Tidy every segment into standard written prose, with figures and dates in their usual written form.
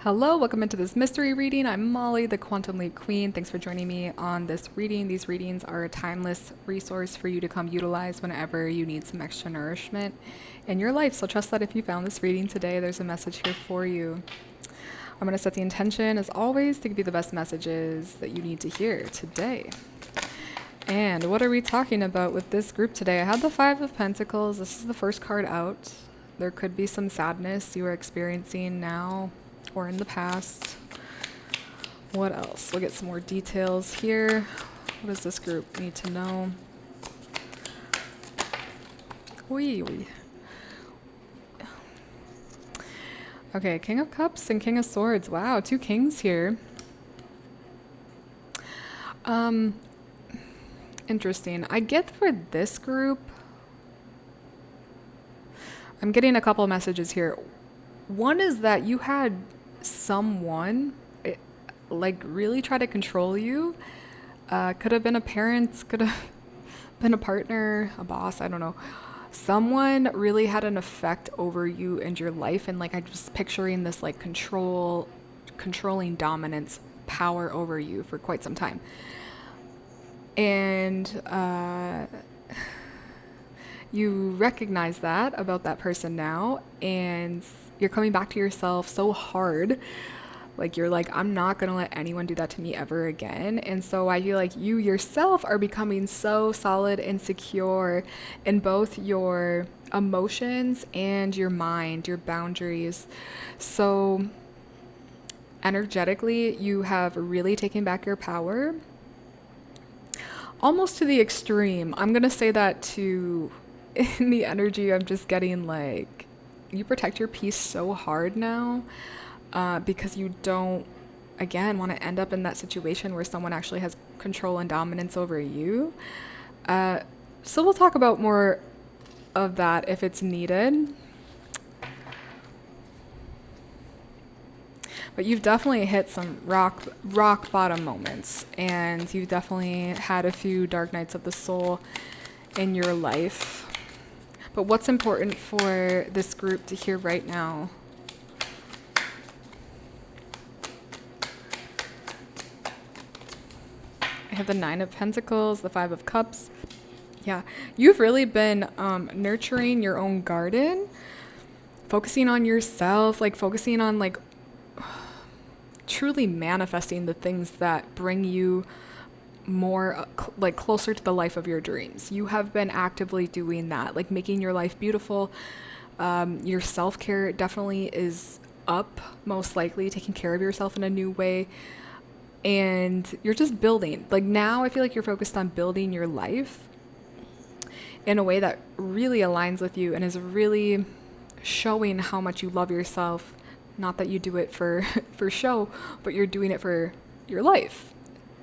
Hello, welcome into this mystery reading. I'm Molly, the Quantum Leap Queen. Thanks for joining me on this reading. These readings are a timeless resource for you to come utilize whenever you need some extra nourishment in your life. So trust that if you found this reading today, there's a message here for you. I'm going to set the intention, as always, to give you the best messages that you need to hear today. And what are we talking about with this group today? I had the Five of Pentacles. This is the first card out. There could be some sadness you are experiencing now or in the past. What else? We'll get some more details here. What does this group need to know? Wee. Okay, King of Cups and King of Swords. Wow, two kings here. Interesting. I get for this group, I'm getting a couple messages here. One is that you had someone really try to control you. Could have been a parent, could have been a partner, a boss, I don't know. Someone really had an effect over you and your life, and I'm just picturing this controlling dominance, power over you for quite some time. And you recognize that about that person now, and you're coming back to yourself so hard. You're like, I'm not going to let anyone do that to me ever again. And so I feel like you yourself are becoming so solid and secure in both your emotions and your mind, your boundaries. So energetically, you have really taken back your power, almost to the extreme. I'm going to say that too. In the energy, I'm just getting you protect your peace so hard now because you don't, again, want to end up in that situation where someone actually has control and dominance over you. So we'll talk about more of that if it's needed. But you've definitely hit some rock bottom moments, and you've definitely had a few dark nights of the soul in your life. But what's important for this group to hear right now? I have the Nine of Pentacles, the Five of Cups. Yeah, you've really been nurturing your own garden, focusing on yourself, focusing on truly manifesting the things that bring you more closer to the life of your dreams. You have been actively doing that, making your life beautiful. Your self-care definitely is up, most likely taking care of yourself in a new way, and you're just building. Now I feel like you're focused on building your life in a way that really aligns with you and is really showing how much you love yourself. Not that you do it for show, but you're doing it for your life.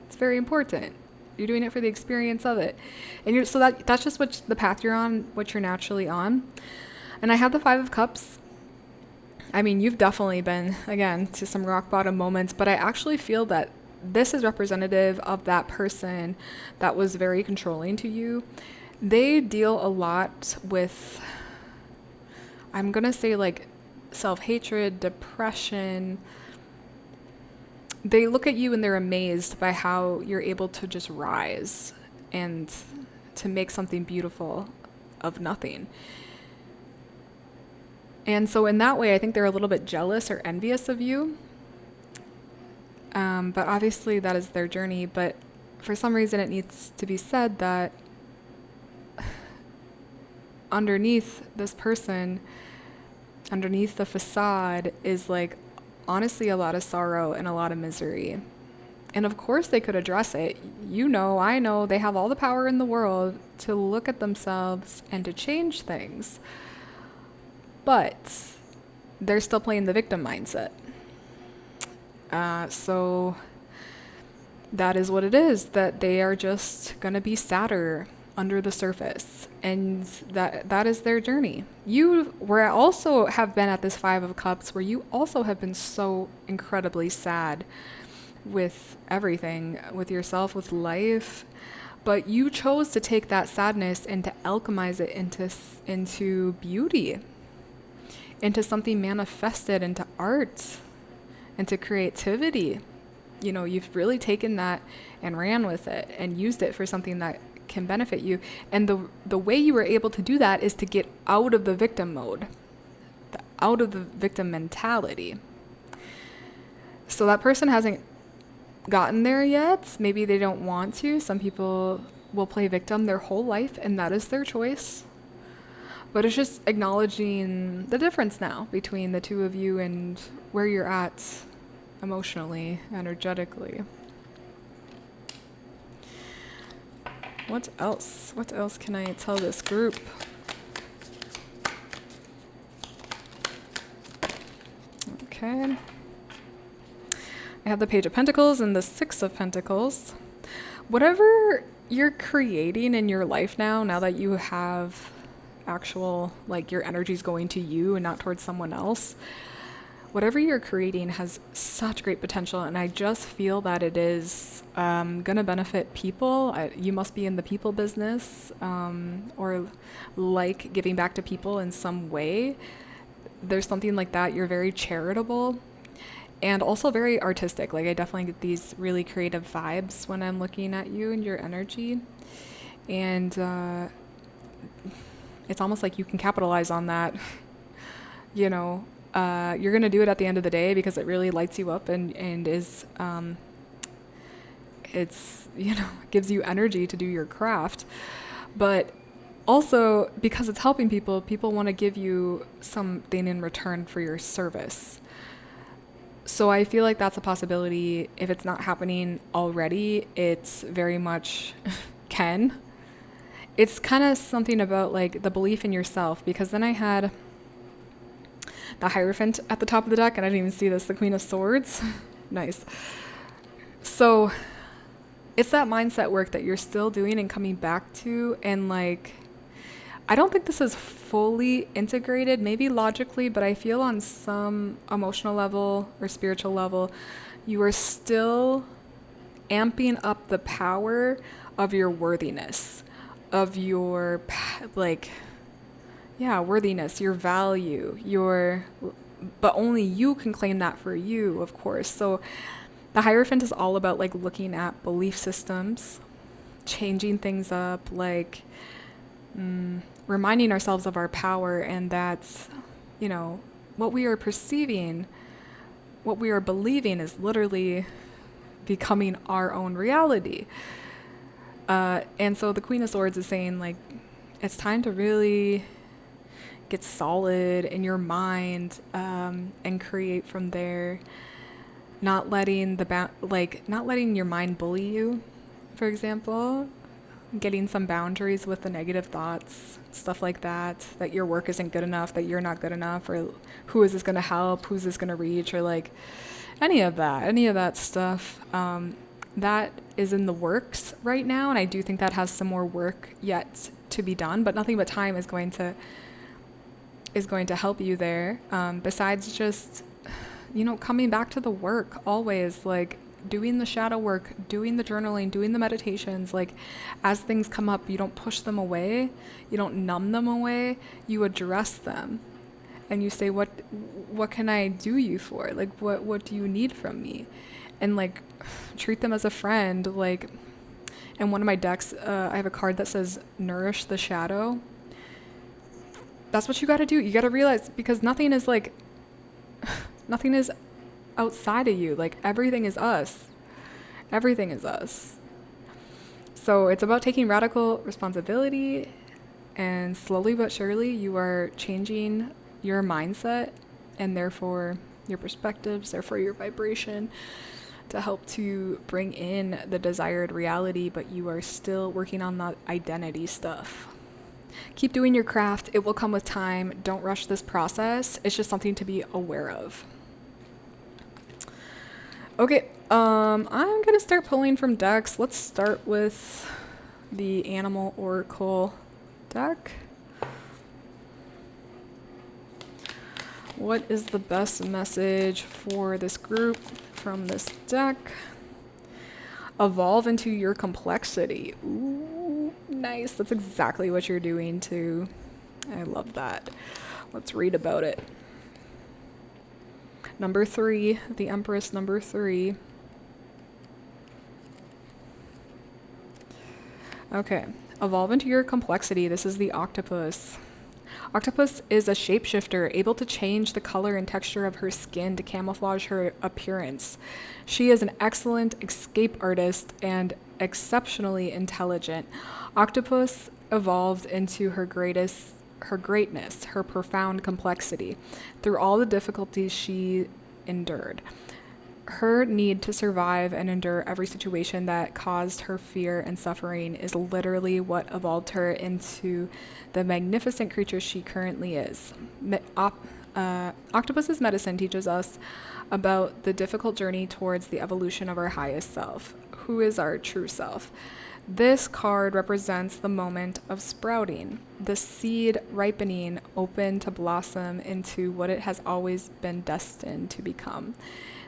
It's very important. You're doing it for the experience of it. And that's just the path you're on, what you're naturally on. And I have the Five of Cups. I mean, you've definitely been, again, to some rock bottom moments, but I actually feel that this is representative of that person that was very controlling to you. They deal a lot with, I'm going to say self-hatred, depression. They look at you and they're amazed by how you're able to just rise and to make something beautiful of nothing. And so in that way, I think they're a little bit jealous or envious of you. But obviously that is their journey. But for some reason, it needs to be said that underneath this person, underneath the facade is honestly a lot of sorrow and a lot of misery. And of course they could address it. I know they have all the power in the world to look at themselves and to change things. But they're still playing the victim mindset. So that is what it is, that they are just going to be sadder under the surface, and that is their journey. You also have been at this Five of Cups where you also have been so incredibly sad with everything, with yourself, with life, but you chose to take that sadness and to alchemize it into beauty, into something manifested, into art, and to creativity. You know, you've really taken that and ran with it and used it for something that can benefit you. And the way you were able to do that is to get out of the victim mode, out of the victim mentality. So that person hasn't gotten there yet. Maybe they don't want to. Some people will play victim their whole life, and that is their choice. But it's just acknowledging the difference now between the two of you and where you're at emotionally, energetically. What else? What else can I tell this group? Okay. I have the Page of Pentacles and the Six of Pentacles. Whatever you're creating in your life now that you have actual, like, your energy's going to you and not towards someone else, whatever you're creating has such great potential, and I just feel that it is gonna benefit people. You must be in the people business, or like giving back to people in some way. There's something like that. You're very charitable and also very artistic. Like, I definitely get these really creative vibes when I'm looking at you and your energy, and it's almost like you can capitalize on that. You know, you're going to do it at the end of the day because it really lights you up and is, it's, you know, gives you energy to do your craft. But also, because it's helping people, people want to give you something in return for your service. So I feel like that's a possibility. If it's not happening already, it's very much can. It's kind of something about, like, the belief in yourself, because then I had the Hierophant at the top of the deck, and I didn't even see this, the Queen of Swords. Nice. So it's that mindset work that you're still doing and coming back to, and, like, I don't think this is fully integrated, maybe logically, but I feel on some emotional level or spiritual level, you are still amping up the power of your worthiness, of your, like, worthiness, your value, but only you can claim that for you, of course. So the Hierophant is all about, like, looking at belief systems, changing things up, like, reminding ourselves of our power, and that, you know, what we are perceiving, what we are believing is literally becoming our own reality. And so the Queen of Swords is saying, like, it's time to really get solid in your mind, and create from there, not letting not letting your mind bully you, for example, getting some boundaries with the negative thoughts, stuff like that, that your work isn't good enough, that you're not good enough, or who is this going to help, who's this going to reach, or, like, any of that stuff. That is in the works right now, and I do think that has some more work yet to be done, but nothing but time is going to help you there, besides just, you know, coming back to the work always, like, doing the shadow work, doing the journaling, doing the meditations. Like, as things come up, you don't push them away, you don't numb them away, you address them, and you say, what can I do you for? Like, what do you need from me? And, like, treat them as a friend. Like, in one of my decks, I have a card that says nourish the shadow. That's what you got to do. You got to realize, because nothing is outside of you. Like, everything is us. Everything is us. So it's about taking radical responsibility, and slowly but surely you are changing your mindset, and therefore your perspectives, therefore your vibration, to help to bring in the desired reality, but you are still working on that identity stuff. Keep doing your craft. It will come with time. Don't rush this process. It's just something to be aware of. Okay, I'm going to start pulling from decks. Let's start with the Animal Oracle deck. What is the best message for this group from this deck? Evolve into your complexity. Ooh, nice. That's exactly what you're doing too. I love that. Let's read about it. Number 3, the Empress, number 3. Okay, evolve into your complexity. This is the octopus. Octopus is a shapeshifter, able to change the color and texture of her skin to camouflage her appearance. She is an excellent escape artist and exceptionally intelligent. Octopus evolved into her greatness, her profound complexity, through all the difficulties she endured. Her need to survive and endure every situation that caused her fear and suffering is literally what evolved her into the magnificent creature she currently is. Octopus's medicine teaches us about the difficult journey towards the evolution of our highest self. Who is our true self? This card represents the moment of sprouting, the seed ripening, open to blossom into what it has always been destined to become.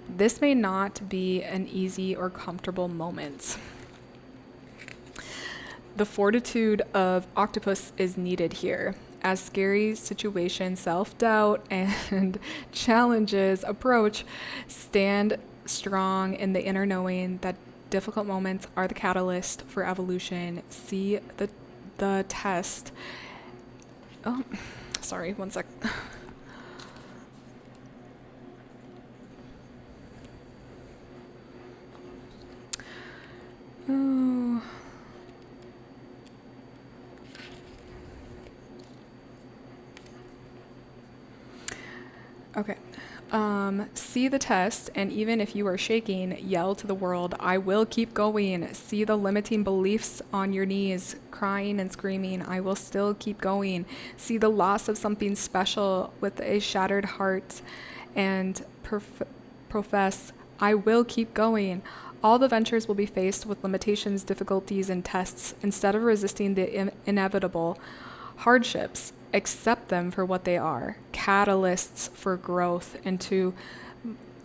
This may not be an easy or comfortable moment. The fortitude of octopus is needed here. As scary situations, self-doubt, and challenges approach, stand strong in the inner knowing that difficult moments are the catalyst for evolution. See the test. Oh, sorry, one sec. Oh. Okay. See the test, and even if you are shaking, yell to the world, I will keep going. See the limiting beliefs on your knees, crying and screaming, I will still keep going. See the loss of something special with a shattered heart, and profess, I will keep going. All the ventures will be faced with limitations, difficulties, and tests. Instead of resisting the inevitable hardships, accept them for what they are, catalysts for growth into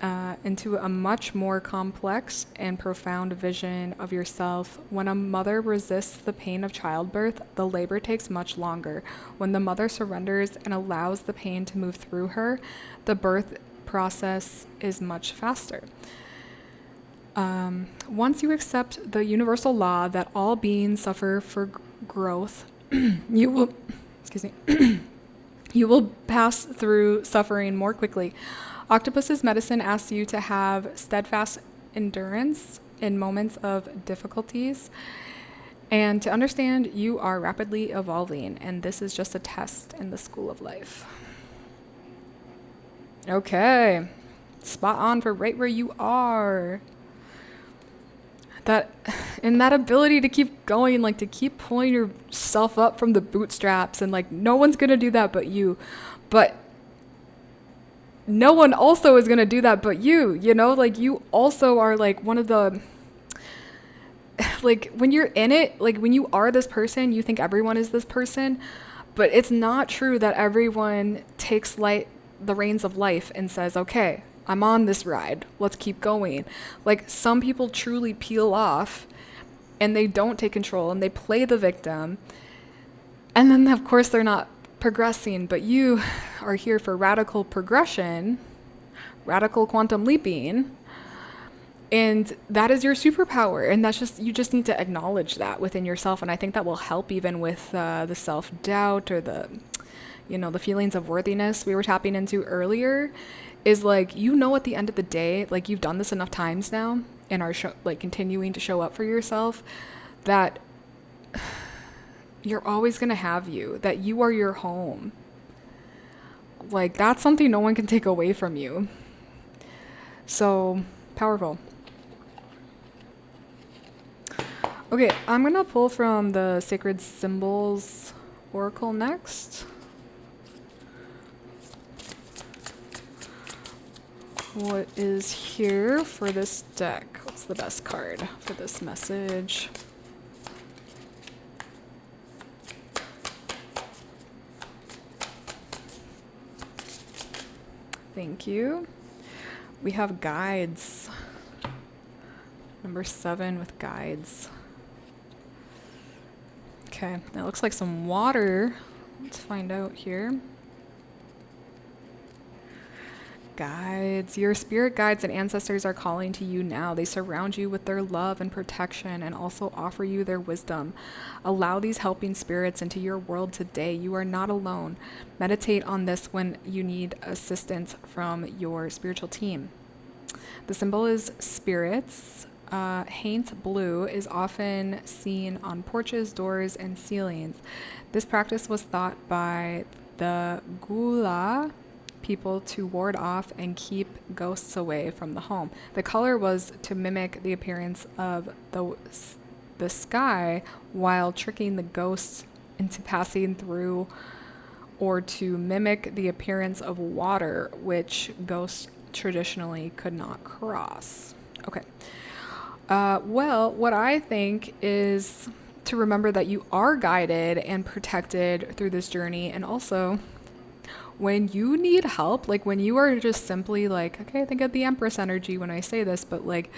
a much more complex and profound vision of yourself. When a mother resists the pain of childbirth, the labor takes much longer. When the mother surrenders and allows the pain to move through her, the birth process is much faster. Once you accept the universal law that all beings suffer for growth, you will you will pass through suffering more quickly. Octopus's medicine asks you to have steadfast endurance in moments of difficulties and to understand you are rapidly evolving, and this is just a test in the school of life. Okay, spot on for right where you are. That ability to keep going, like to keep pulling yourself up from the bootstraps, and like no one's gonna do that but you, but no one also is gonna do that but you, you know, like you also are like one of the, like when you're in it, like when you are this person, you think everyone is this person, but it's not true that everyone takes the reins of life and says, okay, I'm on this ride, let's keep going. Like some people truly peel off and they don't take control and they play the victim. And then of course they're not progressing, but you are here for radical progression, radical quantum leaping. And that is your superpower. And that's just, you just need to acknowledge that within yourself. And I think that will help even with the self-doubt or the feelings of worthiness we were tapping into earlier. Is like, at the end of the day, like you've done this enough times now and are continuing to show up for yourself, that you're always going to have that you are your home. Like that's something no one can take away from you. So powerful. Okay, I'm going to pull from the Sacred Symbols Oracle next. What is here for this deck? What's the best card for this message? Thank you. We have guides. Number 7 with guides. Okay, that looks like some water. Let's find out here. guides. Your spirit guides and ancestors are calling to you now. They surround you with their love and protection and also offer you their wisdom. Allow these helping spirits into your world today. You are not alone. Meditate on this when you need assistance from your spiritual team. The symbol is spirits. Haint blue is often seen on porches, doors, and ceilings. This practice was thought by the Gula people to ward off and keep ghosts away from the home. The color was to mimic the appearance of the sky while tricking the ghosts into passing through, or to mimic the appearance of water, which ghosts traditionally could not cross. Okay. Well, what I think is to remember that you are guided and protected through this journey. And also, when you need help, like when you are just simply like, okay, I think of the Empress energy when I say this, but like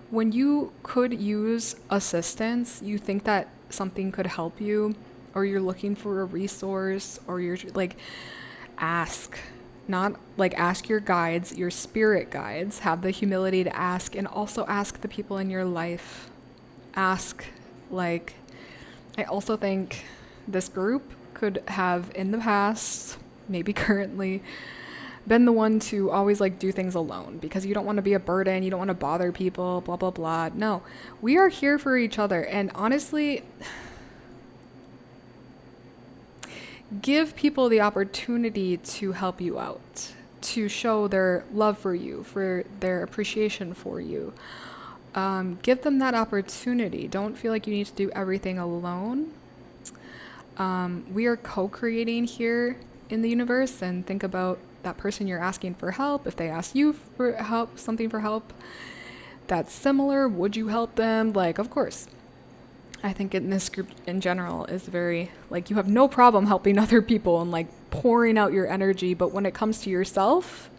when you could use assistance, you think that something could help you, or you're looking for a resource, or you're like, ask. Not like ask your guides, your spirit guides. Have the humility to ask, and also ask the people in your life. Ask, like, I also think this group could have in the past, maybe currently, been the one to always like do things alone because you don't want to be a burden, you don't want to bother people, blah, blah, blah. No, we are here for each other. And honestly, give people the opportunity to help you out, to show their love for you, for their appreciation for you. Give them that opportunity. Don't feel like you need to do everything alone. We are co-creating here in the universe, and think about that person you're asking for help. If they ask you for help, something for help that's similar, would you help them? Like, of course. I think in this group in general is very, like, you have no problem helping other people and like pouring out your energy. But when it comes to yourself,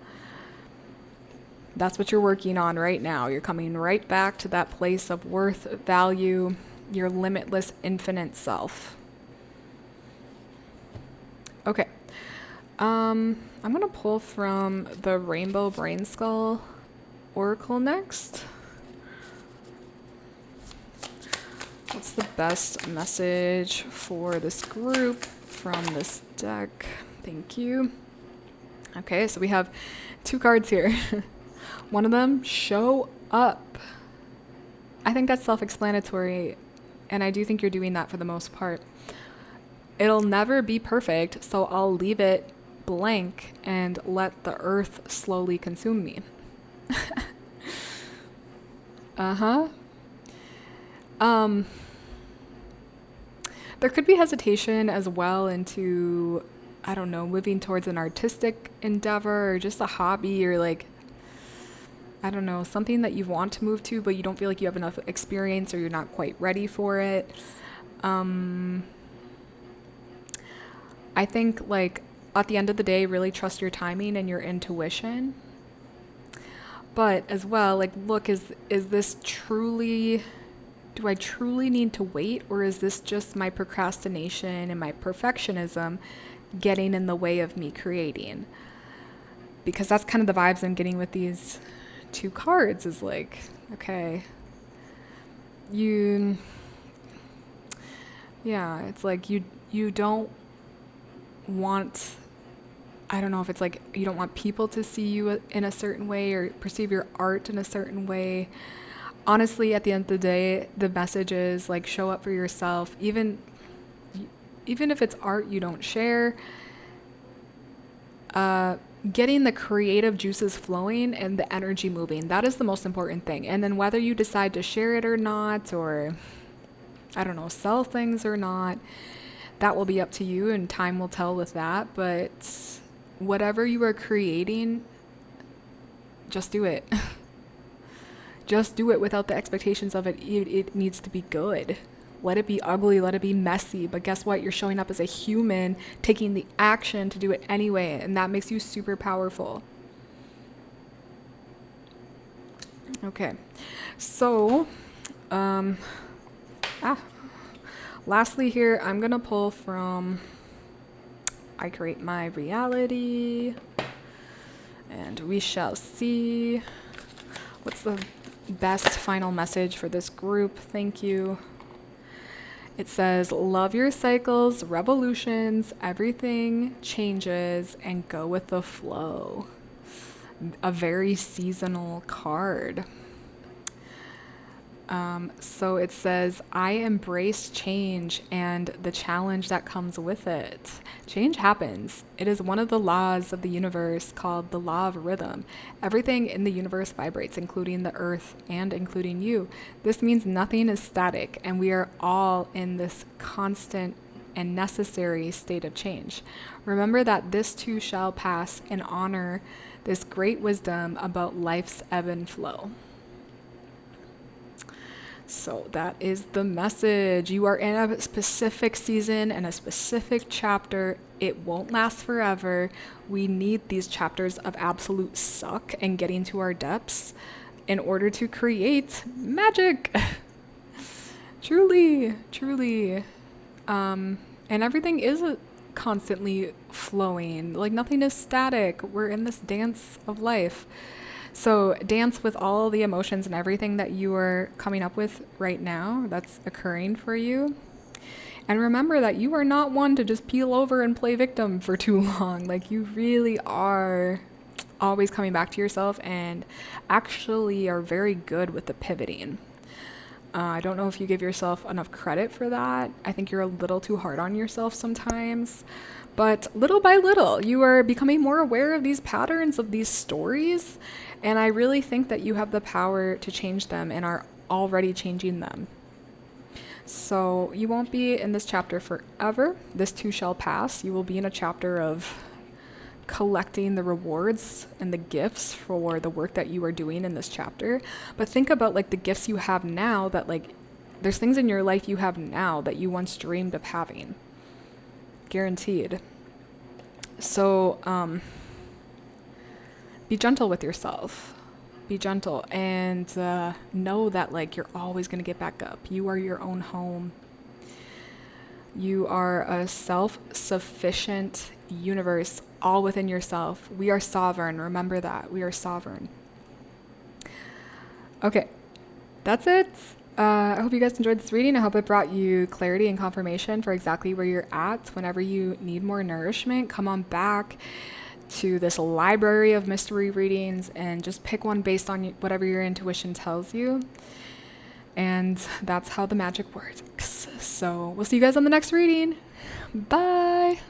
that's what you're working on right now. You're coming right back to that place of worth, value, your limitless, infinite self. Okay. I'm going to pull from the Rainbow Brain Skull Oracle next. What's the best message for this group from this deck? Thank you. Okay, so we have 2 cards here. One of them, show up. I think that's self-explanatory, and I do think you're doing that for the most part. It'll never be perfect, so I'll leave it blank and let the earth slowly consume me. There could be hesitation as well into, I don't know, moving towards an artistic endeavor or just a hobby, or like, I don't know, something that you want to move to, but you don't feel like you have enough experience or you're not quite ready for it. I think, like, at the end of the day, really trust your timing and your intuition. But as well, like, look, is this truly, do I truly need to wait, or is this just my procrastination and my perfectionism getting in the way of me creating? Because that's kind of the vibes I'm getting with these 2 cards, is like, okay, it's like you don't want, I don't know if it's like you don't want people to see you in a certain way or perceive your art in a certain way. Honestly, at the end of the day, the message is like, show up for yourself. Even if it's art you don't share, getting the creative juices flowing and the energy moving, that is the most important thing. And then whether you decide to share it or not, or, I don't know, sell things or not, that will be up to you, and time will tell with that. But whatever you are creating, just do it. Just do it without the expectations of it. It needs to be good. Let it be ugly, let it be messy. But guess what? You're showing up as a human, taking the action to do it anyway. And that makes you super powerful. Okay. So, lastly here, I'm going to pull from I Create My Reality. And we shall see. What's the best final message for this group? Thank you. It says, love your cycles, revolutions, everything changes, and go with the flow. A very seasonal card. So it says, I embrace change and the challenge that comes with it. Change happens. It is one of the laws of the universe called the law of rhythm. Everything in the universe vibrates, including the earth and including you. This means nothing is static, and we are all in this constant and necessary state of change. Remember that this too shall pass, and honor this great wisdom about life's ebb and flow. So that is the message. You are in a specific season and a specific chapter. It won't last forever. We need these chapters of absolute suck and getting to our depths in order to create magic. Truly, truly. And everything is constantly flowing. Like nothing is static. We're in this dance of life. So dance with all the emotions and everything that you are coming up with right now that's occurring for you. And remember that you are not one to just peel over and play victim for too long. Like you really are always coming back to yourself and actually are very good with the pivoting. I don't know if you give yourself enough credit for that. I think you're a little too hard on yourself sometimes. But little by little, you are becoming more aware of these patterns, of these stories. And I really think that you have the power to change them and are already changing them. So you won't be in this chapter forever. This too shall pass. You will be in a chapter of collecting the rewards and the gifts for the work that you are doing in this chapter. But think about like the gifts you have now that like there's things in your life you have now that you once dreamed of having. Guaranteed. So be gentle with yourself. Be gentle and know that like you're always going to get back up. You are your own home. You are a self-sufficient universe all within yourself. We are sovereign. Remember that. We are sovereign. Okay, that's it. I hope you guys enjoyed this reading. I hope it brought you clarity and confirmation for exactly where you're at. Whenever you need more nourishment, come on back to this library of mystery readings and just pick one based on whatever your intuition tells you. And that's how the magic works. So we'll see you guys on the next reading. Bye.